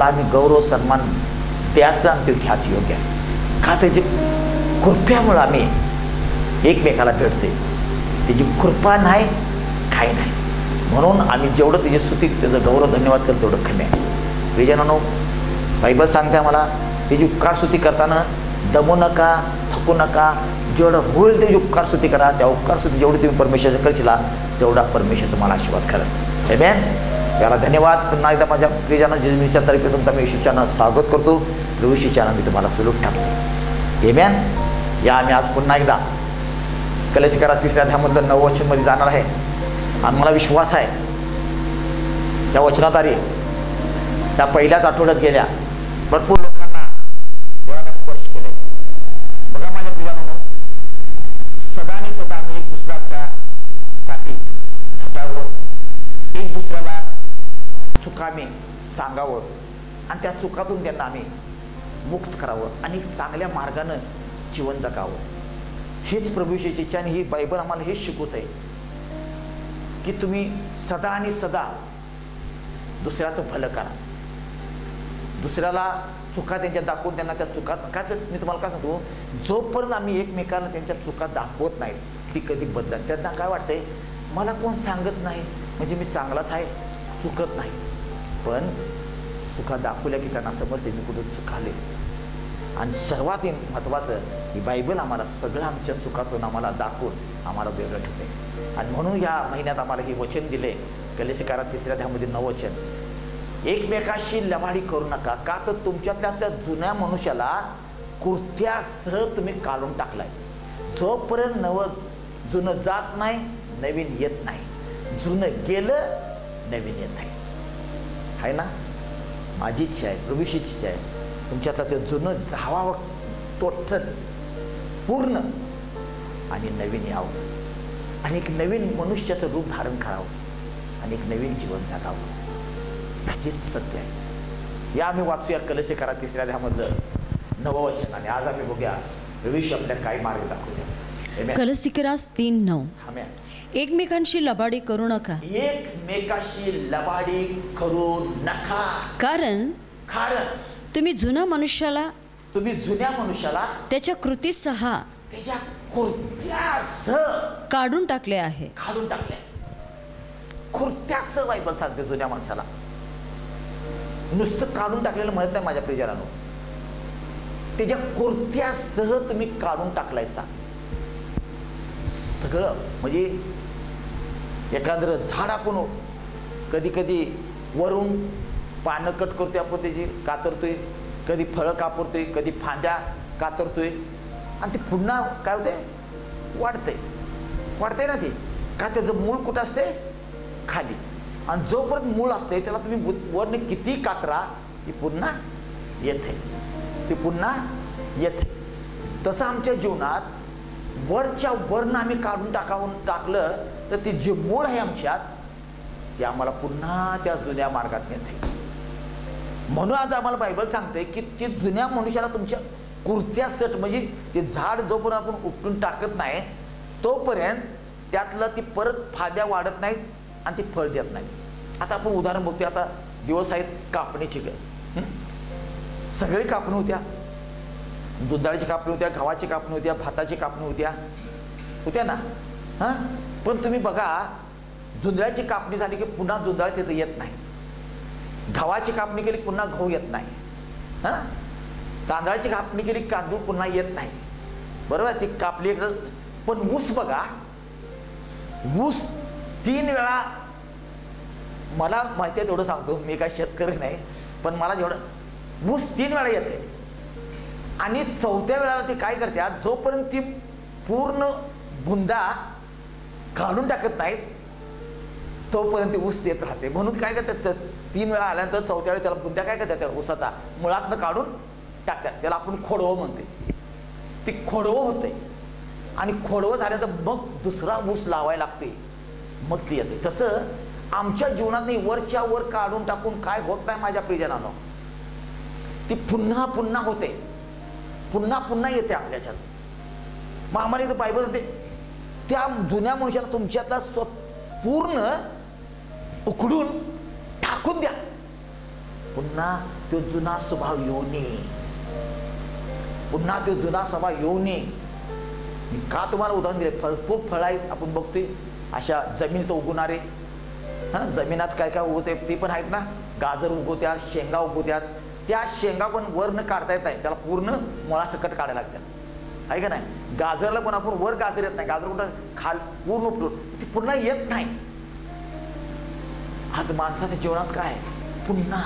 आम्ही गौरव सन्मान द्यायचा आणि ते घ्यायचं योग्य आहे का त्याची कृपेमुळे आम्ही एकमेकाला भेटते त्याची कृपा नाही काही नाही म्हणून आम्ही जेवढं त्याची स्तुती त्याचं गौरव धन्यवाद करतो तेवढं कमी आहे। प्रियजनांनो बायबल सांगते आम्हाला त्याची उपकार स्तुती करताना दमू नका थकू नका जेवढं होईल त्याची उपकार स्तुती करा त्या उपकार स्तुती जेवढी तुम्ही परमेश्वराचं करशील तेवढा परमेश्वर तुम्हाला आशीर्वाद करेल। आमेन। याला धन्यवाद। पुन्हा एकदा माझ्या प्रियजनांना जेजमीच्या तर्फे तुमचा मी येशूच्यानं स्वागत करतो। प्रभू येशूच्यानं मी तुम्हाला सलूट टाकतो। आमेन। या आम्ही आज पुन्हा एकदा कलेसिकरा 3ऱ्या अध्यायामधलं 9 वचनमध्ये जाणार आहे आणि मला विश्वास आहे त्या वचनाद्वारे त्या पहिल्याच आठवड्यात गेल्या भरपूर लोकांना देवाने स्पर्श केले। बघा माझ्या प्रियजनांनो सदा आणि सदा आम्ही एक दुसऱ्याच्या साठी झटावं एक दुसऱ्याला चुकामी सांगावं आणि त्या चुकातून त्यांना आम्ही मुक्त करावं आणि चांगल्या मार्गाने जीवन जगावं हेच प्रभू येशूची इच्छा आणि ही बायबल आम्हाला हेच शिकवत आहे की तुम्ही सदा आणि सदा दुसऱ्याचं भलं करा दुसऱ्याला चुका त्यांच्या दाखवून त्यांना त्या चुका का तर मी तुम्हाला काय सांगतो जोपर्यंत आम्ही एकमेकांना त्यांच्या चुका दाखवत नाही ती कधी बदलत त्यांना काय वाटतंय मला कोण सांगत नाही म्हणजे मी चांगलाच आहे चुकत नाही पण चुका दाखवल्या की त्यांना समजते मी कुठं चुकाले आणि सर्वात महत्त्वाचं ही बायबल आम्हाला सगळं आमच्या चुकातून आम्हाला दाखवून आम्हाला वेगळं ठेवते आणि म्हणून या महिन्यात आम्हाला हे वचन दिले कलेसिकरा 3ऱ्या अध्यायामध्ये 9 वचन एकमेकाशी लवाडी करू नका का तर तुमच्यातल्या त्या जुन्या मनुष्याला कृत्यासह तुम्ही काढून टाकलाय जोपर्यंत जुनं जात नाही नवीन येत नाही जुनं गेलं नवीन येत नाही आहे ना। माझी इच्छा आहे प्रभूची इच्छा आहे तुमच्यातलं ते जुनं जावावं टोटल पूर्ण आणि नवीन यावं आणि एक नवीन मनुष्याचं रूप धारण करावं आणि एक नवीन जीवन जगावं हेच सत्य आहे। या आम्ही वाचूया कलेसिकरा 3ऱ्या अध्यायामधलं 9 वचन आणि आज आम्ही बघूया प्रभू आपल्या काय मार्ग दाखवूया। कलेसिकरा 3:9 एकमेकांशी लबाडी करू नका एकमेकाशी लबाडी करू नका कारण तुम्ही जुन्या मनुष्याला त्याच्या कृतीसह काढून टाकले आहे कृत्यासह बायबल सांगते जुन्या माणसाला नुसतं काढून टाकलेलं म्हणत नाही माझ्या प्रियजनांनो त्याच्या कृत्यासह तुम्ही काढून टाकलायसा सगळं म्हणजे एखादं झाड आपण कधी कधी वरून पानं कट करतोय आपण त्याची कातरतोय कधी फळं कापरतोय कधी फांद्या कातरतोय आणि ते पुन्हा काय होते वाढतंय ना ते का त्याचं मूळ कुठं असते खाली आणि जोपर्यंत मूळ असते त्याला तुम्ही वरने किती कातरा ती पुन्हा येते तसं आमच्या जीवनात वरच्या वरनं आम्ही काढून टाकलं तर ते जे मूळ आहे आमच्यात ते आम्हाला पुन्हा त्या जुन्या मार्गात नेते म्हणून आज आम्हाला बायबल सांगते की ते जुन्या मनुष्याला तुमच्या कृत्यासट म्हणजे ते झाड जोपर्यंत आपण उपटून टाकत नाही तोपर्यंत त्यातलं ती परत फाद्या वाढत नाहीत आणि ती फळ देत नाही। आता आपण उदाहरण बघतोय आता दिवस आहेत कापणीची सगळी कापणी दुधाळीची कापणी होत्या गव्हाची कापणी होत्या भाताची कापणी होत्या ना हां पण तुम्ही बघा जुंधळ्याची कापणी झाली की पुन्हा जुंधळा तिथं येत नाही गव्हाची कापणी केली पुन्हा गहू येत नाही हां तांदळाची कापणी केली तांदूळ पुन्हा येत नाही बरोबर ती कापली पण ऊस बघा ऊस 3 वेळा मला माहिती आहे तेवढं सांगतो मी काय शेतकरी नाही पण मला जेवढं ऊस 3 वेळा येते आणि 4थ्या वेळेला ती काय करते जोपर्यंत ती पूर्ण बुंदा काढून टाकत नाहीत तोपर्यंत ऊस देत राहते म्हणून काय करतात 3 वेळा आल्यानंतर 4थ्या वेळेला त्याला बुंद्या काय करतात त्या ऊसाचा मुळातनं काढून टाकतात त्याला आपण खोडवं म्हणते ती खोडवं होते आणि खोडवं झाल्यानंतर मग दुसरा ऊस लावायला लागते मग ती येते तसं आमच्या जीवनात नाही वरच्या वर काढून टाकून काय होत नाही माझ्या प्रियजनांनो ती पुन्हा पुन्हा होते पुन्हा येते आपल्याच्यात मग आम्हाला इथं बायबल होते त्या जुन्या मनुष्याला तुमच्यातला पूर्ण उकडून टाकून द्या पुन्हा तो जुना स्वभाव येऊ नये, पुन्हा तो जुना स्वभाव येऊ नये. मी का तुम्हाला उदाहरण दिले, भरपूर फळ आहेत आपण बघतोय अशा जमिनीत उगवणारे. जमिनात काय काय उगवते ते पण आहेत ना, गाजर उगवत्यात, शेंगा उगवत्यात. त्या शेंगा पण वर न काढता येत नाही, त्याला पूर्ण मुळासकट काढायला लागतात, आहे का नाही. गाजरला पण आपण वर गाजर येत नाही, गाजर कुठं खाल पूर्ण उपटून ती पुन्हा येत नाही. आज माणसाच्या जीवनात काय पुन्हा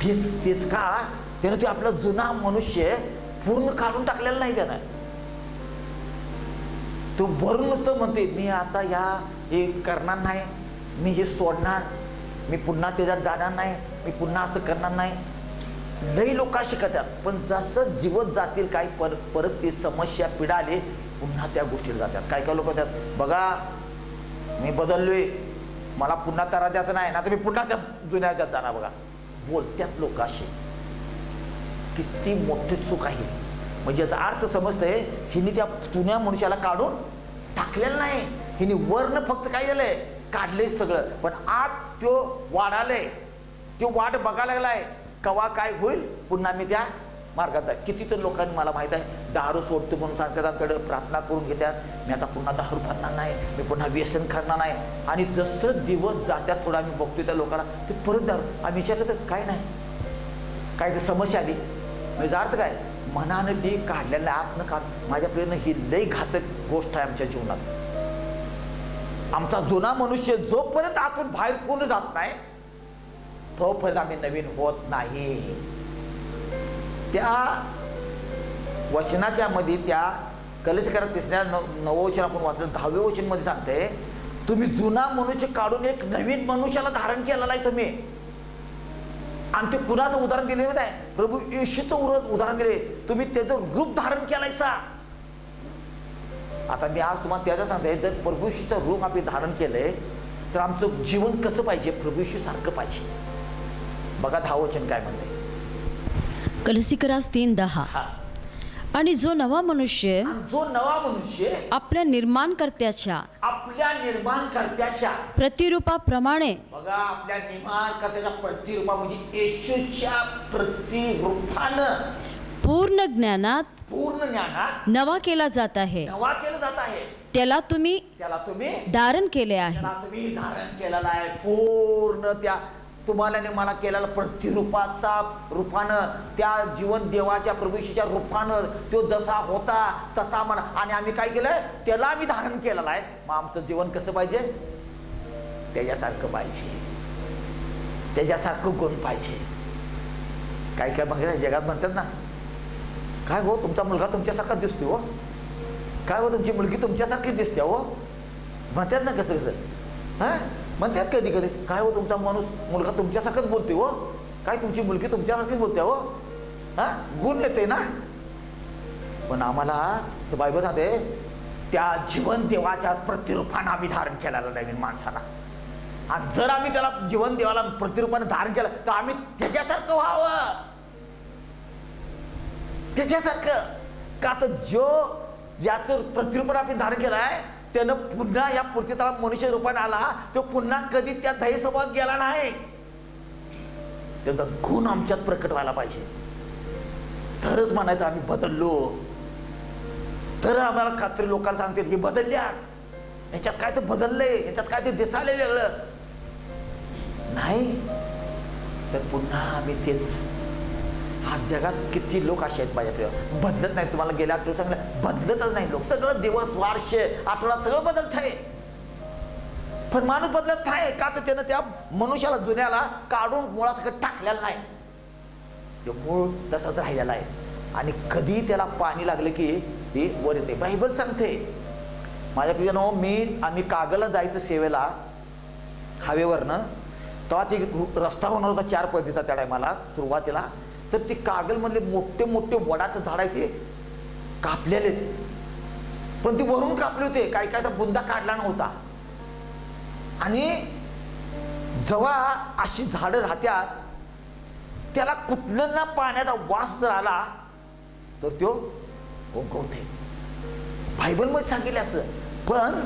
तेच का त्यानं ते आपला जुना मनुष्य पूर्ण काढून टाकलेला नाही त्यानं. तो वरून नुसतं म्हणते मी आता हे करणार नाही, मी हे सोडणार, मी पुन्हा त्याच्यात जाणार नाही, मी पुन्हा असं करणार नाही. लई लोक शिकतात, पण जसं जीवन जातील काही परिस्थिती समस्या पिढा आली पुन्हा त्या गोष्टीला जातात. काय काय लोक म्हणतात बघा मी बदललोय, मला पुन्हा त्रास द्यायचा नाही ना, तर मी पुन्हा त्या जुन्या ह्याच्यात जाणार. बघा बोलत्यात लोक असे, किती मोठी चूक आहे. म्हणजे याचा अर्थ समजतंय हिने त्या जुन्या मनुष्याला काढून टाकलेलं नाही, हिने वरनं फक्त काय झालंय काढले सगळं, पण आत तो वाढालय, तो वाट बघायला लागलाय कवा काय होईल पुन्हा मी त्या मार्गात जाय. किती तर लोकांनी मला माहित आहे दारू सोडतो म्हणून सांगतात, आमच्याकडे प्रार्थना करून घेतात, मी आता पुन्हा दारू करणार नाही, मी पुन्हा व्यसन करणार नाही. आणि जसं दिवस जात्यात थोडा आम्ही बघतोय त्या लोकांना ते परत दारू. आम्ही विचारलं तर काय नाही, काय तर समस्या आली म्हणजे अर्थ काय मनानं ती काढलेल्या आत न काढ. माझ्या प्रियनं ही लई घातक गोष्ट आहे आमच्या जीवनात. आमचा जुना मनुष्य जोपर्यंत आतून बाहेर कोण जात नाही तोपर्यंत आम्ही नवीन होत नाही. त्या वचनाच्या मध्ये त्या कलशकारात 9 वचन आपण वाचलं, 10वें वचन मध्ये सांगते तुम्ही जुना मनुष्य काढून एक नवीन मनुष्याला धारण केलेला आहे तुम्ही. आणि ते कुणाचं उदाहरण दिले आहे, प्रभू येशूचं उदाहरण दिले, तुम्ही त्याचं रूप धारण केलायसा. आता मी आज तुम्हाला त्याचं सांगते, जर प्रभू येशूचं रूप आम्ही धारण केलंय तर आमचं जीवन कसं पाहिजे, प्रभू येशू सारखं पाहिजे. बघा 10 वचन काय म्हणते, कलसीकरास 3:10. आणि जो नवा मनुष्य आपल्या निर्माणकर्त्याच्या प्रतिरूपाप्रमाणे, बघा आपल्या निर्माणकर्त्याच्या प्रतिरूपा म्हणजे येशूच्या प्रतिरूपानं पूर्ण ज्ञानात नवा केला जात आहे, त्याला तुम्ही धारण केले आहे. धारण केलेला आहे पूर्ण त्या तुम्हाला आणि मला केलेला प्रतिरूपाचा रूपानं, त्या जीवन देवाच्या प्रभूशीच्या रूपानं तो जसा होता तसा म्हणा. आणि आम्ही काय केलंय त्याला आम्ही धारण केलेलं आहे. मग आमचं जीवन कसं पाहिजे, त्याच्यासारखं पाहिजे, त्याच्यासारखं गुण पाहिजे. काय काय बघा जगात म्हणतात ना, काय हो तुमचा मुलगा तुमच्यासारखा दिसतो हो, काय हो तुमची मुलगी तुमच्यासारखी दिसते हो, म्हणतात ना कसं कसं. हा म्हणतात कधी कधी, काय हो तुमचा मुलगा तुमच्यासारखंच बोलते हो, काय तुमची मुलगी तुमच्यासारखीच बोलते हो. हा गुण येते ना. पण आम्हाला बायबल सांगते त्या जीवन देवाच्या प्रतिरूपानं आम्ही धारण केलेलं नवीन माणसाला. आणि जर आम्ही त्याला जीवन देवाला प्रतिरूपानं धारण केलं तर आम्ही त्याच्यासारखं व्हावं, त्याच्यासारखं. का तर ज्याचं प्रतिरूपानं आपण धारण केलं आहे त्यानं पुन्हा या पृथ्वीतला मनुष्य रूपाने आला, तो पुन्हा कधी त्या ध्येय स्वभावात गेला नाही. त्याचा गुण आमच्यात प्रकट व्हायला पाहिजे, तरच म्हणायचं आम्ही बदललो. तर आम्हाला खात्री लोकांना सांगते हे बदलल्या, याच्यात काय तर बदललंय, याच्यात काय ते दिसायला वेगळं नाही. तर पुन्हा आम्ही तेच. आज जगात किती लोक असे आहेत माझ्या बदलत नाही. तुम्हाला गेल्या आठवड्यात सांगलं बदलतच नाही लोक, सगळं दिवस वर्ष आठवडा सगळं बदलत आहे, पण माणूस बदलत नाही. का तर त्यानं त्या मनुष्याला जुन्याला काढून मुळासकट टाकलेलं नाही, ते मूळ तसंच राहिलेला आहे. आणि कधी त्याला पाणी लागलं की ते वर येते. बायबल सांगते माझ्या प्रियानो, आम्ही कागलला जायचं सेवेला हायवेवरनं, तेव्हा ती रस्ता होणार होता 4 पदरीचा त्या टायमाला सुरुवातीला. तर ते कागल मधले मोठे मोठे वडाचं झाड आहे ते कापलेले, पण ते वरून कापले होते, काही कायचा बुंदा काढला नव्हता. आणि जेव्हा अशी झाडं राहत्यात त्याला कुठलं ना पाण्याचा वास जर आला तर तो उगवते. बायबल मध्ये सांगितलं असं. पण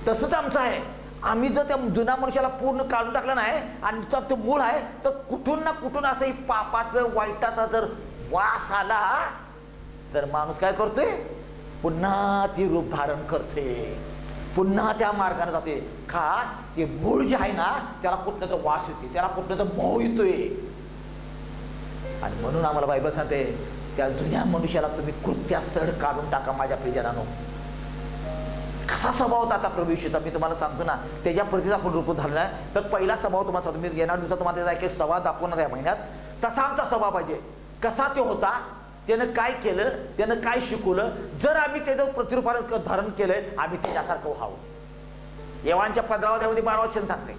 तसंच आमचं आहे, आम्ही जर त्या जुन्या मनुष्याला पूर्ण काढून टाकलं नाही आणि ते मूळ आहे, तर कुठून ना कुठून असं पापाचं वाईटाचा जर वास आला तर माणूस काय करतोय, पुन्हा ती रूप धारण करते, पुन्हा त्या मार्गाने जाते. का ते मूळ जे आहे ना त्याला कुठलं तर वास येते, त्याला कुठलं तर मोह येतोय. आणि म्हणून आम्हाला बायबल सांगते त्या जुन्या मनुष्याला तुम्ही कृत्यासह काढून टाका. माझ्या प्रियजनांनो, कसा स्वभाव होता आता प्रभू येशूचा मी तुम्हाला सांगतो ना, त्याच्या प्रतीचा आपण रूप धरला आहे. तर पहिला स्वभाव तुम्हाला सांगतो, मी येणार दिवसात तुम्हाला त्याचा एक स्वभाव दाखवणार आहे महिन्यात. तसा आमचा स्वभाव पाहिजे. कसा तो होता, त्यानं काय केलं, त्यानं काय शिकवलं, जर आम्ही त्याचं प्रतिरूपाने धारण केलंय आम्ही त्याच्यासारखं व्हावं. येवांच्या 15व्या अध्यायामध्ये 12 वचन सांगते,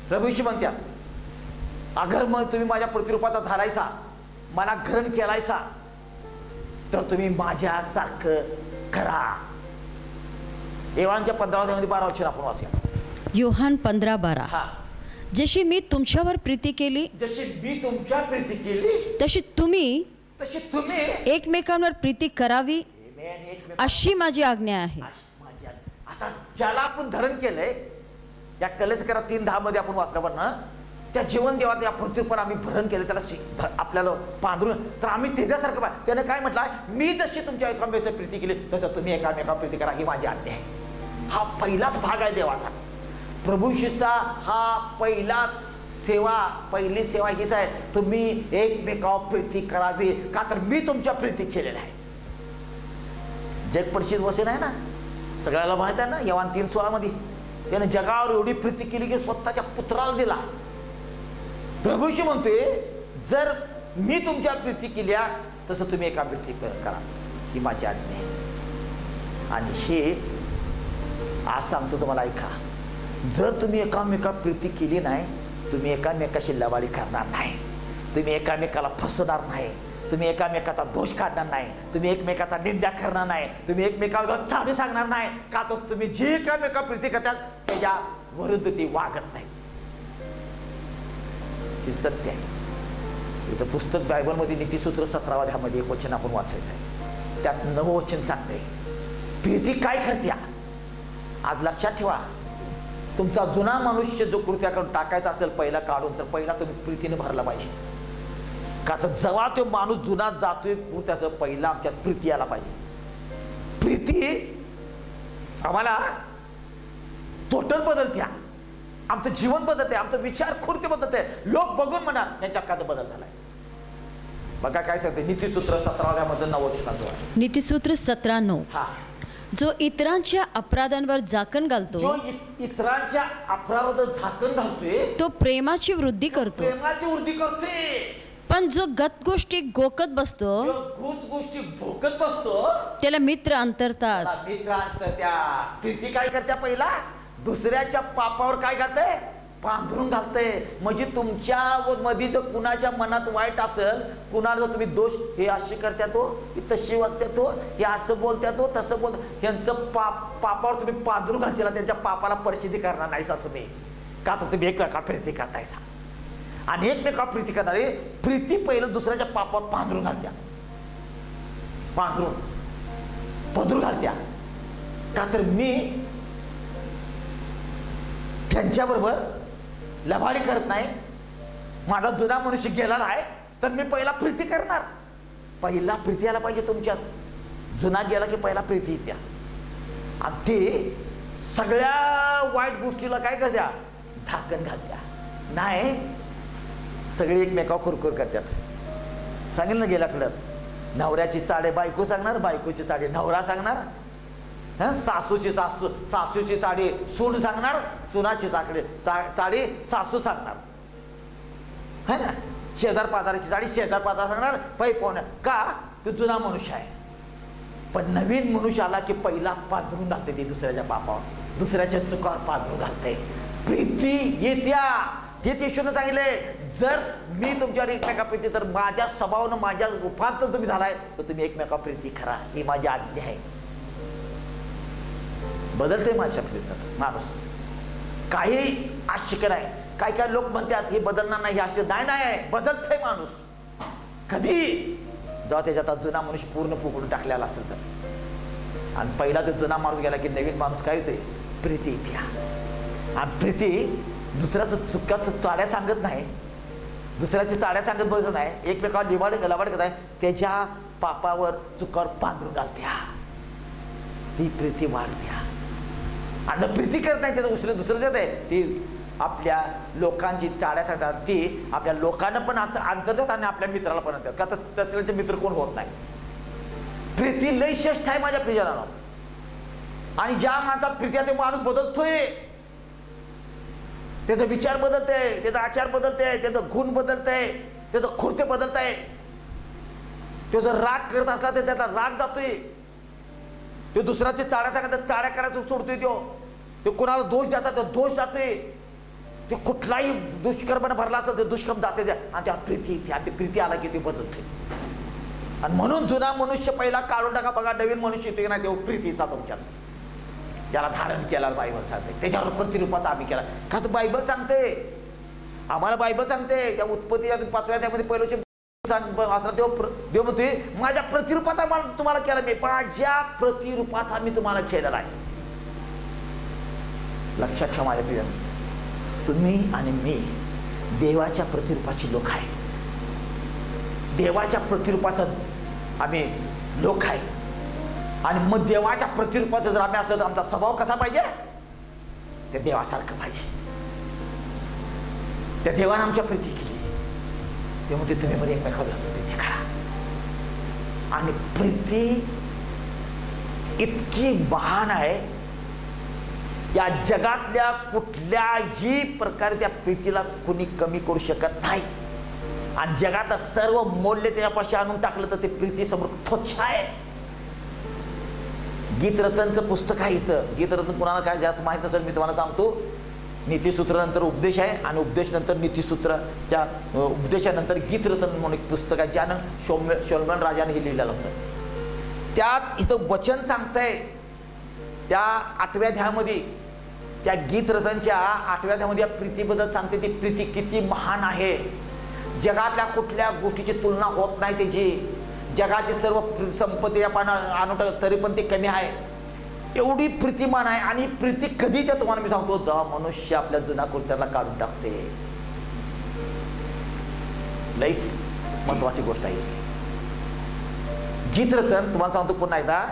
प्रभू येशू म्हणत्या, अगर मग तुम्ही माझ्या प्रतिरूपाचा झालायचा, मला ग्रहण केलायचा, तर तुम्ही माझ्यासारखं करा. येवांच्या 15व्या अध्यायामध्ये 12 वचन आपण वाचूया. योहान 15:12. हा, जशी मी तुमच्यावर प्रीती केली, जशी मी तुमच्या प्रीती केली तशी तुम्ही एकमेकांवर प्रीती करावी, अशी माझी आज्ञा आहे. आता ज्याला आपण धरण केलंय, या कलेसकरा 3:10 मध्ये आपण वाचल्यावर ना, त्या जीवन देवात या पृथ्वीवर आम्ही भरण केलं, त्याला आपल्याला पांढरून, तर आम्ही त्याच्यासारखं. त्याने काय म्हटलंय, मी जशी तुमच्या एकामेकांवर प्रीती केली तसं तुम्ही एकामेकांवर प्रीती करा, ही माझी आज्ञा आहे. हा पहिलाच भाग आहे देवाचा. प्रभू येशूचा हा पहिली सेवा हीच आहे, तुम्ही एकमेकावर प्रीती करावी, का तर मी तुमच्या प्रीती केलेल्या आहे. जग परिचित वचन आहे ना, सगळ्याला माहित आहे ना. योहान 3:16 मध्ये त्याने जगावर एवढी प्रीती केली की स्वतःच्या पुत्राला दिला. प्रभू येशू म्हणतोय, जर मी तुमच्या प्रीती केल्या तसं तुम्ही एका प्रीती करा, ही माझी आज्ञा आहे. आणि हे आज सांगतो तुम्हाला, ऐका, जर तुम्ही एकामेका प्रीती केली नाही, तुम्ही एकामेकाशी लवाडी करणार नाही, तुम्ही एकामेकाला फसवणार नाही, तुम्ही एकामेकाचा दोष काढणार नाही, तुम्ही एकमेकाचा निंदा करणार नाही, तुम्ही एकमेकाला चालू सांगणार नाही, का तर तुम्ही जी एकामेका प्रीती करतात त्याच्या विरुद्ध ती वागत नाही. हे सत्य आहे. इथं पुस्तक बायबलमध्ये नीतिसूत्र 17व्या अध्यायामध्ये एक वचन आपण वाचायचं आहे. त्यात 9वं वचन सांगते, प्रीती काय करते. आज लक्षात ठेवा, तुमचा जुना मनुष्य जो कृत्याकडून टाकायचा असेल पहिला काढून, तर पहिला तुम्ही प्रीतीने भरला पाहिजे. का तर जेव्हा तो माणूस जुना जातोय कृत्याचं, पहिला आमच्यात प्रीती यायला पाहिजे. प्रीती आम्हाला टोटल बदलते, आमचं जीवन बदलते, आमचं विचार खूर्ती बदलते. लोक बघून म्हणा त्यांच्या काय बदल झालाय. बघा काय सांगते नीतिसूत्र 17व्या मध्ये 9 वचनाचं आहे. नीतिसूत्र 17:9. हा, जो इतरांच्या अपराधांवर झाकण घालतो, जो इतरांच्या अपराधावर झाकण घालतोय, तो प्रेमाची वृद्धी करतो. प्रेमाची वृद्धी करतोय. पण जो गत गोष्टी गोकत बसतो, भूत गोष्टी भोगत बसतो, त्याला मित्र अंतरतात. त्या प्रीती काय करते, पहिला दुसऱ्याच्या पापावर काय करते, पांघरून घालते. म्हणजे तुमच्या मध्ये जर कुणाच्या मनात वाईट असेल, कुणाला जर तुम्ही दोष, हे अशी करत्या तो, तशी वागत्या तो, हे असं बोलत्या तो, तसं बोलत, यांचं पापावर तुम्ही पांघरून घालशीला, त्यांच्या पापाला परिस्थिती करणार नाहीसा तुम्ही, का तर तुम्ही एकमेका प्रीती करतायसा. आणि एकमेका प्रीती करणारे प्रीती पहिलं दुसऱ्याच्या पापावर पांघरून घालत्या, पदरून घालत्या. का तर मी त्यांच्याबरोबर लबाडी करत नाही, माझा जुना मनुष्य गेला आहे, तर मी पहिला प्रीती करणार. पहिला प्रीती यायला पाहिजे तुमच्यात. जुना गेला की पहिला प्रीती येत्या. आणि ते सगळ्या वाईट गोष्टीला काय करत्या, झाकण घालत्या. नाही, सगळे एकमेकावर खुरखुर करतात. सांगेल ना गेल्या आठवड्यात, नवऱ्याची चाडे बायको सांगणार, बायकोची चाडे नवरा सांगणार, सासूची चाडी सून सांगणार, सुनाची चाडी सासू सांगणार, है ना. शेजार पाजाराची चाडी शेजार पाजार सांगणार, पै कोण, का तो जुना मनुष्य आहे. पण नवीन मनुष्य आला की पहिला पांघरून घालते ते दुसऱ्याच्या पापावर, दुसऱ्याच्या चुकावर पांघरून घालते. प्रीती येत्या. हेच येशूने सांगितले, जर मी तुमच्यावर एकमेका प्रीती, तर माझ्या स्वभावानं माझ्या रूपांतर तुम्ही झालाय, तर तुम्ही एकमेका प्रीती करा, ही माझी आज्ञा आहे. बदलते माझ्या प्रीतीत माणूस. काही आश्चर्य नाही. काय काय लोक म्हणतात हे बदलणार नाही, हे आश्चर्य नाही, बदलतंय माणूस. कधी जेव्हा त्याच्यात जुना मनुष्य पूर्ण फुकून टाकलेला असेल तर. आणि पहिला तो जुना माणूस गेला की नवीन माणूस काय होते, प्रीती येत्या. आणि प्रीती दुसऱ्याचं चुकाचं चाड्या सांगत नाही, दुसऱ्याची चाड्या सांगत बसत नाही, एकमेकावर लिबाड गलाबाड करत आहे, त्याच्या पापावर चुकावर पांघरून घालत्या. ती प्रीती वाढत्या. आणि प्रीती करत नाही त्याचं दुसरं जे आहे ती आपल्या लोकांची चाड्या सांगतात, ती आपल्या लोकांना पण आणतात आणि आपल्या मित्राला पण आणतात. का तर तसल्याचे मित्र कोण होत नाही. प्रीती लय श्रेष्ठ आहे माझ्या प्रियाला. आणि ज्या माणसात प्रीती आहे ते माणूस बदलतोय, त्याचा विचार बदलतंय, त्याचा आचार बदलतंय, त्याचं गुण बदलतंय, त्याचं कृत्य बदलतंय. तो जर राग करत असला तर त्याचा राग जातोय. तो दुसऱ्याचे चाड्या सांगतात, चाड्या करायचं सोडतोय. तो कोणाला दोष देतात, तो दोष जातोय. ते कुठलाही दुष्कर्माने भरला असेल ते दुष्कर्म जाते आणि त्या प्रीती आला की ते बदलते. आणि म्हणून जुना मनुष्य पहिला काढून टाका, बघा नवीन मनुष्य येतो की नाही तेव्हा प्रीतीचा तुमच्यात त्याला धारण केला बायबल सांगते. त्याच्यावर प्रतिरूपाचा आम्ही केला. का तर बायबल सांगते, आम्हाला बायबल सांगते त्या उत्पत्तीच्या 5व्या अध्यायामध्ये पहिल्याचे असला देव म्हणतोय माझ्या प्रतिरूपाचा तुम्हाला केला, मी माझ्या प्रतिरूपाचा मी तुम्हाला केलेला आहे. लक्षात ठेवा माझ्या प्रिय, तुम्ही आणि मी देवाच्या प्रतिरूपाची लोक आहे. देवाच्या प्रतिरूपाचा आम्ही लोक आहे. आणि मग देवाच्या प्रतिरूपाचं जर आम्ही असलं तर आमचा स्वभाव कसा पाहिजे, ते देवासारखं पाहिजे. त्या देवाने आमच्या प्रीती केली, ते म्हणते तुम्ही मध्ये एकमेकाला प्रीती करा. आणि प्रीती इतकी महान आहे, या जगातल्या कुठल्याही प्रकारे त्या प्रीतीला कोणी कमी करू शकत नाही. आणि जगातलं सर्व मूल्य त्याच्यापाशी आणून टाकलं तर ते प्रीती समोर तुच्छ आहे. गीतरत्नचं पुस्तक आहे इथं. गीतरत्न कुणाला काय जास्त माहित नसेल मी तुम्हाला सांगतो. नीतिसूत्र नंतर उपदेश आहे आणि उपदेश नंतर नीतिसूत्राच्या उपदेशानंतर गीतरत्न म्हणून एक पुस्तक आहे ज्यानं शोल्मन राजाने हे लिहिलेलं होतं. त्यात इथं वचन सांगतंय त्या 8व्या अध्यायामध्ये, त्या गीतरत्नच्या 8व्या अध्यायामध्ये प्रीतीबद्दल सांगते. ती प्रीती किती महान आहे, जगातल्या कुठल्या गोष्टीची तुलना होत नाही त्याची. जगाची सर्व संपत्ती आपण आणून तरी पण ती कमी आहे, एवढी प्रीतिमान आहे. आणि प्रीती कधी त्या तुम्हाला मी सांगतो, जेव्हा मनुष्य आपल्या जुना कृत्याला काढून टाकते. लईच महत्वाची गोष्ट आहे. गीतरत्न तुम्हाला सांगतो पुन्हा एकदा,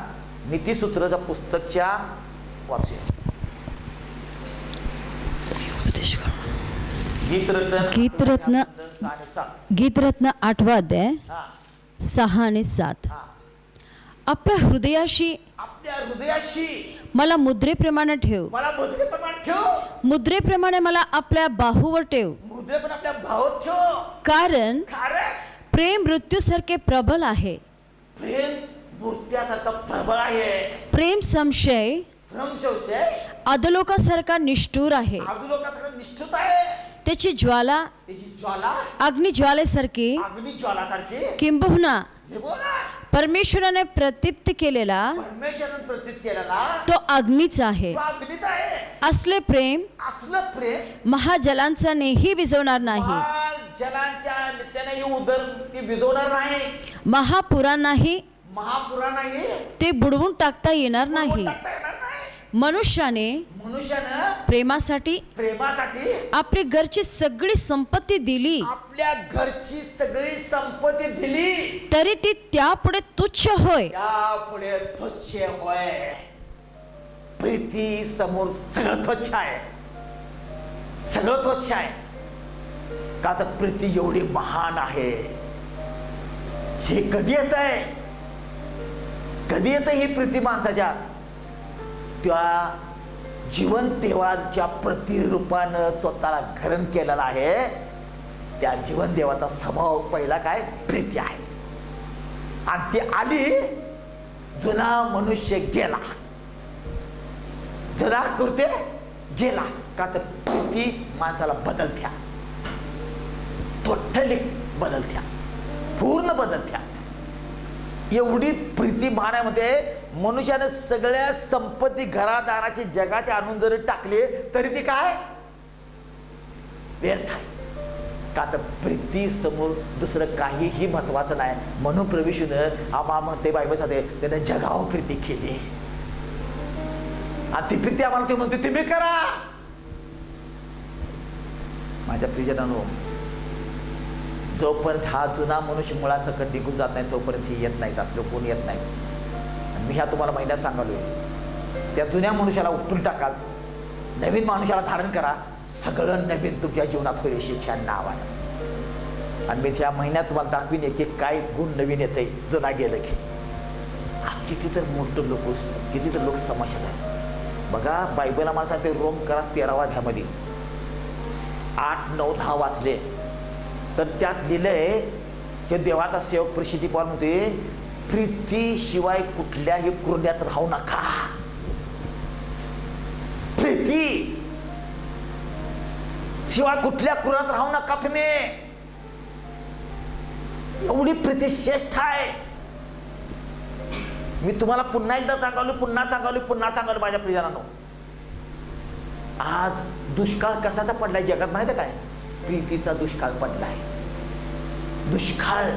नीतिसूत्राच्या पुस्तकच्या वाचूया. गीतरत्न 8वा अध्याय 6 आणि 7. आपल्या हृदयाशी मला मुद्रेप्रमाणे ठेव, मुद्रेप्रमाणे मला आपल्या बाहूवर ठेव. कारण प्रेम मृत्यूसारखे प्रबल आहे. प्रेम संशय अधलोकासारखा निष्ठुर आहे. त्याची ज्वाला अग्निज्वालेसारखी, किंबहुना परमेश्वराने प्रदीप्त केलेला तो अग्नीच आहे. असले प्रेम महाजलांचानेही विझवणार नाही, महापुरांनाही ते बुडवून टाकता येणार नाही. मनुष्याने प्रेमासाठी आपली घरची सगळी संपत्ती दिली, आपल्या घरची सगळी संपत्ती दिली तरी ती त्यापुढे तुच्छ होय. त्यापुढे तुच्छ होय. प्रीती समोर सगळं तुच्छ आहे, सगळं तुच्छ आहे. का तर प्रीती एवढी महान आहे. हे कधी येत आहे, कधी येत ही प्रीती माणसाच्या, त्या जिवंत देवाच्या प्रतिरूपानं स्वतःला घरण केलेला आहे. त्या जिवंत देवाचा स्वभाव पहिला काय, प्रीती आहे. आणि ती आली, जुना मनुष्य गेला, जुना कृत्य गेला. का तर प्रीती माणसाला बदलत्या, टोटली बदलत्या, पूर्ण बदलत्या. एवढी प्रीती मानामध्ये मनुष्याने सगळ्या संपत्ती घरादाराची जगाची आणून जरी टाकली तरी ती काय व्यर्थ आहे. का तर प्रीती समोर दुसरं काहीही महत्वाचं नाही. म्हणून प्रभूने आम्हाला ते बायबल सांगते त्याने जगावर प्रीती केली. आणि ती प्रीती आम्हाला ते म्हणते तुम्ही करा, माझ्या प्रियजनांनो, जोपर्यंत हा जुना मनुष्य मुळासकट निघून जात नाही तोपर्यंत ही येत नाहीत, असलं कोण येत नाही. आणि मी ह्या तुम्हाला महिन्यात सांगालोय, त्या जुन्या मनुष्याला उपटून टाकाल, नवीन मनुष्याला धारण करा, सगळं नवीन तुमच्या जीवनात होईल शिक्षा नावानं. आणि मी ह्या महिन्यात तुम्हाला दाखवीन एक काय गुण नवीन येते जुना गेलं की. आज किती तर मोठं लोक, किती तर लोक समस्या आहे बघा. बायबलला मला सांगते रोम करा 13व्या अध्यायामध्ये 8, 9, 10 वाचले तर त्यात लिहिलंय की देवाचा सेवक प्रसिद्धी पॉल म्हणते, प्रीतीशिवाय कुठल्याही कृत्यात राहू नका. प्रीती शिवाय कुठल्या कृत्यात राहू नका तुम्ही. एवढी प्रीती श्रेष्ठ आहे. मी तुम्हाला पुन्हा एकदा सांगालो, पुन्हा सांगालो माझ्या प्रियजनांनो. आज दुष्काळ कशाचा पडलाय जगात माहिती काय? प्रीतीचा दुष्काळ पडलाय. दुष्काळ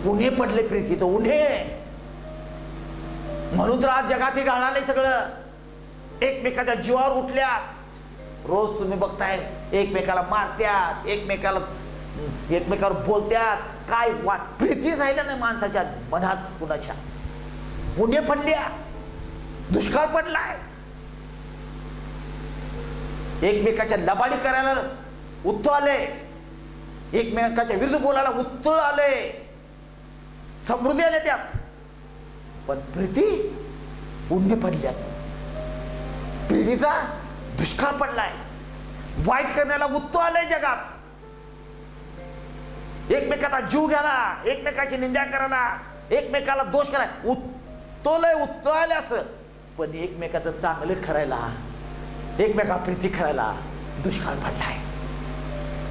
उन्हे पडले, प्रीतीचं उन्हे. म्हणून तर आज जगात हे घालणार सगळं. एकमेकाच्या जीवावर उठल्या. रोज तुम्ही बघताय एकमेकाला मारत्यात, एकमेकावर बोलत्यात. काय वाट प्रीती राहिल्या नाही माणसाच्या मनात कुणाच्या. उन्हे पडल्या, दुष्काळ पडलाय. एकमेकाच्या लबाडी करायला उत्तर आले, एकमेकाच्या विरुद्ध बोलायला उत्तर आले, समृद्धी आले त्यात. पण प्रीती उन्हे पडल्यात. प्रीतीचा दुष्काळ पडलाय. वाईट करण्याला उत्तर आलंय जगात. एकमेकाचा जीव घ्यायला, एकमेकाची निंदा करायला, एकमेकाला दोष करायला उत्तर आले असं. पण एकमेकाचं चांगलं करायला, एकमेका प्रीती करायला दुष्काळ पडलाय.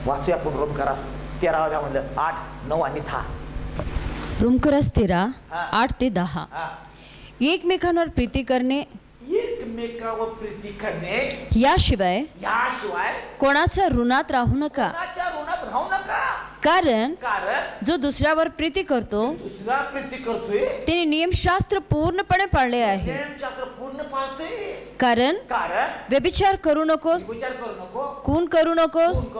वाचूया आपण रोमकरास 13 म्हणलं 8, 9 आणि 10. रोमकरास 13, 8 ते 10. एकमेकांवर प्रीती करणे, एकमेकावर प्रीती करणे, याशिवाय कोणाच्या ऋणात राहू नका. कारण जो दुसऱ्यावर प्रीती करतो त्याने नियमशास्त्र पूर्णपणे पाळले आहे. कारण व्यभिचार करू नकोस, खून करू नकोस,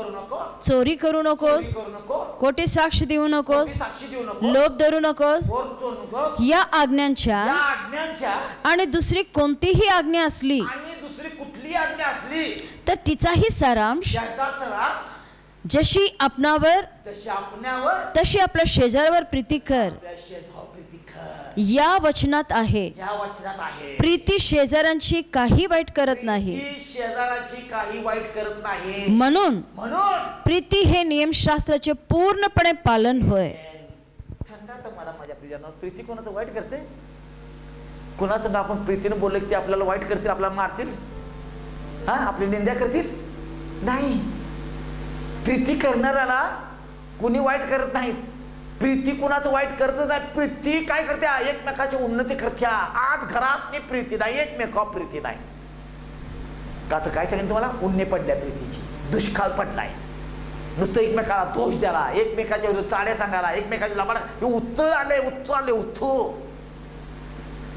चोरी करू नकोस, खोटी साक्ष देऊ नकोस, लोभ धरू नकोस, या आज्ञांच्या आणि दुसरी कोणतीही आज्ञा असली तर तिचाही सारांश जशी आपणावर तशी आपल्या शेजाऱ्यावर प्रीती कर या वचनात आहे. प्रीती शेजाऱ्यांची काही वाईट करत नाही. म्हणून प्रीती हे नियमशास्त्राचे पूर्णपणे पालन होय. प्रीती कोणाचं वाईट करते? कोणाचं आपण प्रीतीने बोलले की आपल्याला वाईट करतील, आपल्याला मारतील, हा आपली निंदा करतील? नाही. प्रीती करणाऱ्याला कुणी वाईट करत नाही. प्रीती कुणाचं वाईट करत नाही. प्रीती काय करते? एकमेकाची उन्नती करते. आज घरात मी प्रीती नाही, एकमेकावर प्रीती नाही. का तर काय सांगेन तुम्हाला? उन्हे पडल्या प्रीतीची. दुष्काळ पडलाय. नुसतं एकमेकाला दोष द्याला, एकमेकाच्या विरुद्ध चाड्या सांगायला, एकमेकाच्या लबाड उत्तर आले.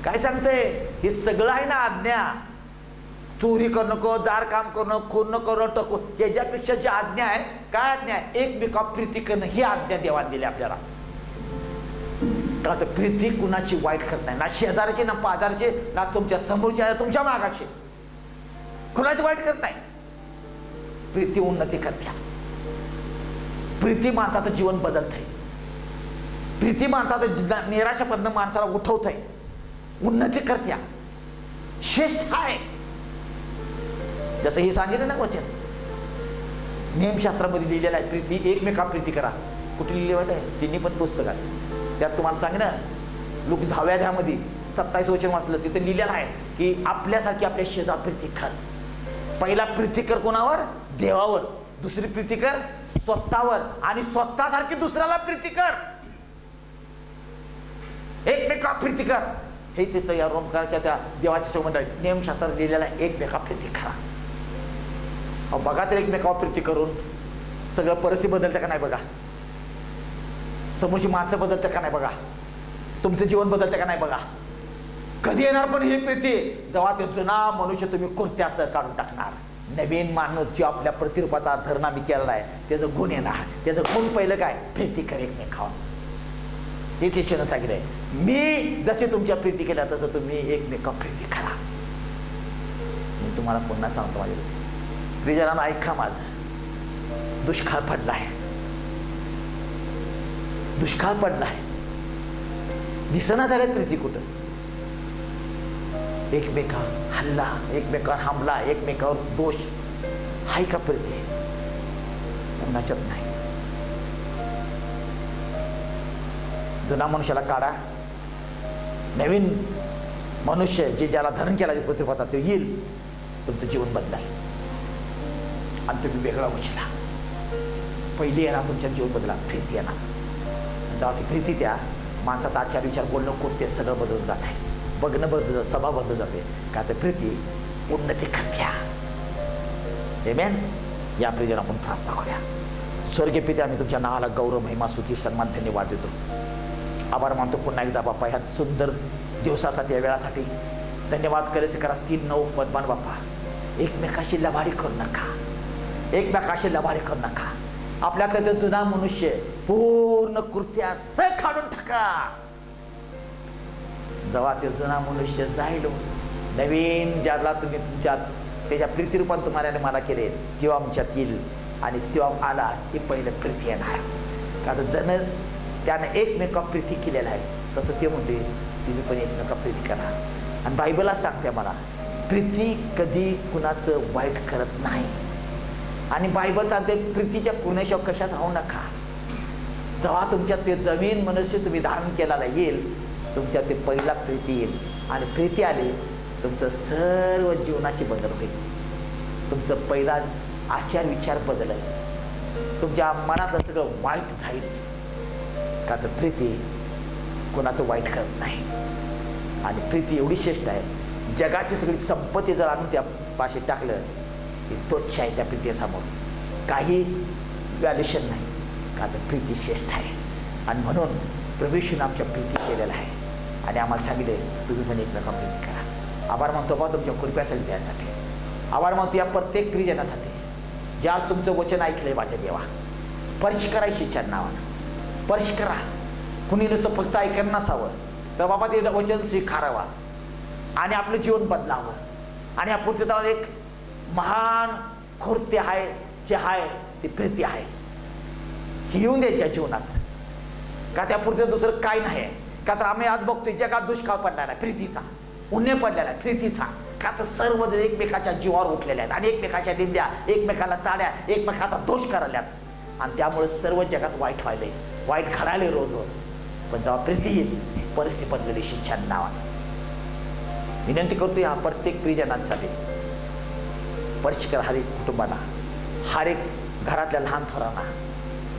काय सांगते? हे सगळं आहे ना आज्ञा. चोरी करू नको, जार काम करणं, खून न करणं, टकू, याच्यापेक्षा जी आज्ञा आहे, काय आज्ञा आहे? एकमेकावर प्रीती करणं, ही आज्ञा देवाने दिली आपल्याला. का तर प्रीती कुणाची वाईट करत नाही, ना शेजाराची, ना पाजाराची, ना तुमच्या समोरच्या, तुमच्या मागाची. कुणाची वाईट करत नाही. प्रीती उन्नती करते. प्रीती माणसाचं जीवन बदलत आहे. प्रीती माणसाचं निराशापन्न माणसाला उठवत आहे, उन्नती करत्या. श्रेष्ठ आहे. जसं हे सांगितलं ना वचन, नियमशास्त्रामध्ये लिहिलेलं आहे प्रीती, एकमेका प्रीती करा. कुठे लिहिलेलं आहे? तिन्ही पण पुस्तकात. त्यात तुम्हाला सांगे ना, लोक 10व्या अध्यायामध्ये 27 वचन वाचलं, तिथे लिहिलेलं आहे की आपल्यासारखी आपल्या शेजार प्रीती कर. पहिला प्रीती कर कोणावर? देवावर. दुसरी प्रीती कर स्वतःवर, आणि स्वतःसारखी दुसऱ्याला प्रीती कर. एकमेका प्रीती कर. हेच येतं या रोमकाराच्या त्या देवाच्या संबंधात नियमशास्त्रात लिहिलेला आहे, एकमेका प्रीती करा. बघा तर एकमेकावर प्रीती करून सगळं परिस्थिती बदलतं का नाही बघा. समोरची माणसं बदलतं का नाही बघा. तुमचं जीवन बदलतं का नाही बघा. कधी येणार पण ही प्रीती? जेव्हा ते जुना मनुष्य तुम्ही कुर्त्यासह काढून टाकणार, नवीन माणूस जो आपल्या प्रतिरूपाचा धरण आम्ही केलेला आहे त्याचं गुण येणार. त्याचं गुण पहिलं काय? प्रीती कर एकमेकावर. हे शिष्यानं सांगितलंय, मी जसे तुमच्या प्रीती केल्या तसं तुम्ही एकमेकावर प्रीती करा. मी तुम्हाला पुन्हा सांगतो माझ्या प्रियजनांनो, ऐका माझं. दुष्काळ पडलाय, दुष्काळ पडलाय, दिसना झाल्यात प्रीती कुठं. एकमेकावर हल्ला, एकमेकावर हमला, एकमेकावर दोष, हाय का प्रीती? कुणाच्यात नाही. जुना मनुष्याला काढा, नवीन मनुष्य जे ज्याला धरण केला प्रतिभाचा तो येईल, तुमचं जीवन बदलाल आणि तुम्ही वेगळा उचला. पहिली येणार तुमच्या जीवन बदला प्रीती येणार. जेव्हा ती प्रीती त्या माणसाचा आचार विचार बोलणं खूप ते सगळं बदलून जात आहे. बघणं बदलत, सभा बदलून जाते. का तर प्रीती उन्नती करत्या. आमेन. या प्रियजन आपण प्रार्थना करूया. स्वर्गीय पिते, आम्ही तुमच्या नावाला गौरव, महिमा, स्तुती, सन्मान, धन्यवाद देतो. आभार मानतो पुन्हा एकदा बाप्पा ह्या सुंदर दिवसासाठी, या वेळासाठी धन्यवाद. करायचे करा 3-9 पदमान बाप्पा. एकमेकाशी लबाडी करू नका, एकमेकाशी लबाडी करू नका. आपल्याकडे जुना मनुष्य पूर्ण कृत्या काढून टाका. जेव्हा ते जुना मनुष्य जाईल, नवीन ज्याला तुम्ही तुमच्यात त्याच्या प्रीतीरूपात तुम्हाला मला केले तेव्हा आमच्यात येईल. आणि तेव्हा आला की पहिलं प्रीती येणार. कारण जण त्यानं एकमेका प्रीती केलेला आहे, तसं ते म्हणते तुम्ही पण एकमेका प्रीती करा. आणि बायबलला सांगते मला, प्रीती कधी कुणाचं वाईट करत नाही. आणि बायबल सांगते प्रीतीच्या कुणाशिवाय कशात राहू नका. जेव्हा तुमच्यात ते जमीन मनुष्य तुम्ही धारण केलेला येईल, तुमच्यात ते पहिला प्रीती येईल. आणि प्रीती आली, तुमचं सर्व जीवनाची बदल होईल. तुमचं पहिला आचार विचार बदलेल. तुमच्या मनात सगळं वाईट जाईल. का तर प्रीती कोणाचं वाईट करत नाही. आणि प्रीती एवढी श्रेष्ठ आहे, जगाची सगळी संपत्ती जर आणून त्या पाशी टाकलं की तोच आहे त्या प्रीतीसमोर. काही व्हॅल्युएशन नाही. का तर प्रीती श्रेष्ठ आहे. आणि म्हणून प्रभूने आमच्या प्रीती केलेला आहे. आणि आम्हाला सांगितले तुम्ही पण एकमेकांना प्रीती करा. आभार मानतो बा तुमच्या कृपेसाठी, त्यासाठी आभार मानतो. या प्रत्येक प्रियजनासाठी ज्या तुमचं वचन ऐकलंय माझ्या देवा, स्पर्श करायची इच्छा नावानं स्पर्श करा. कुणी नुसतं फक्त ऐकायला नसावं, तर बाबा ते वचन स्वीकारावा आणि आपलं जीवन बदलावं. आणि या पृथ्वीतला एक महान कृत्य आहे, जे आहे ती प्रीती आहे. ही येऊन द्यायच्या जीवनात. का त्या पृथ्वीत दुसरं काय नाही. का तर आम्ही आज बघतोय जगात दुष्काळ पडलेला आहे प्रीतीचा, उन्हे पडलेला आहे प्रीतीचा. का तर सर्वजण एकमेकाच्या जीवावर उठलेले आहेत आणि एकमेकाच्या निंद्या, एकमेकाला चाड्या, एकमेकाचा दोष करायल्यात. आणि त्यामुळे सर्व जगात वाईट व्हायलंय, वाईट घडायलंय रोज रोज. पण जेव्हा प्रीती येईल, परिस्थिती बदलेली शिक्षा नावाने. विनंती करतो या प्रत्येक प्रियजनांसाठी, स्पर्श कर हर एक कुटुंबाला, हर एक घरातल्या लहान थोरांना.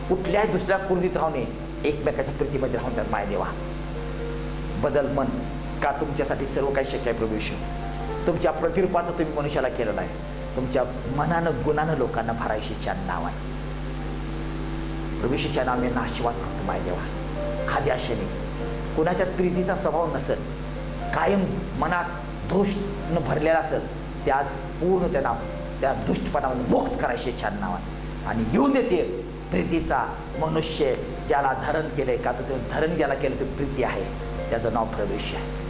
कुठल्याही दुसऱ्या कुर्दीत राहू नये, एकमेकाच्या प्रीतीमध्ये राहून त्यात माय देवा. बदल मन. का तुमच्यासाठी सर्व काही शक्य आहे प्रभू येशू. तुमच्या प्रतिरूपाचं तुम्ही मनुष्याला केलेलं आहे. तुमच्या मनानं गुणानं लोकांना भरायशीच्या नावाने प्रभू येशूच्या नावाने आशीर्वाद करतो माय देवा. आज या क्षणी कुणाच्या प्रीतीचा स्वभाव नसेल, कायम मनात दोष न भरलेला असेल, त्यास पूर्ण त्यांना त्या दुष्टपणामध्ये मुक्त करायचे छान नावाने. आणि येऊन देते प्रीतीचा मनुष्य ज्याला धरण केलंय. का तर ते धरण ज्याला केलं ते प्रीती आहे, त्याचं नाव प्रवेश आहे.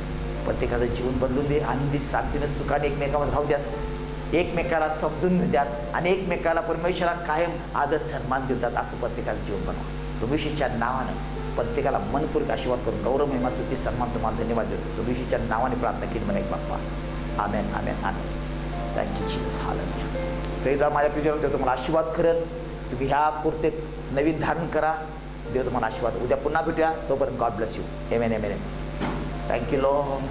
प्रत्येकाचं जीवन बदलून दे. आनंदी शांतीने सुखाने एकमेकांमध्ये राहू द्यात, एकमेकाला समजून घेतात आणि एकमेकाला परमेश्वराला कायम आदर सन्मान देतात. असं प्रत्येकाचं जीवन बनवा प्रभूशीच्या नावानं. प्रत्येकाला मनपूर्वक आशीर्वाद करून गौरव, महिमा, स्तुती, सन्मान तुम्हाला धन्यवाद देतो. प्रभूशीच्या नावाने प्रार्थना केली म्हणे बाप्पा. Amen, amen, amen. Thank you Jesus. Hallelujah. प्रेम माझ्या प्रिय देव तुम्हाला आशीर्वाद करेल. तुम्ही ह्या पुरते नवीन धारण करा. देव तुम्हाला आशीर्वाद. उद्या पुन्हा भेटूया. तोपर्यंत God bless you. Amen, amen. Thank you Lord.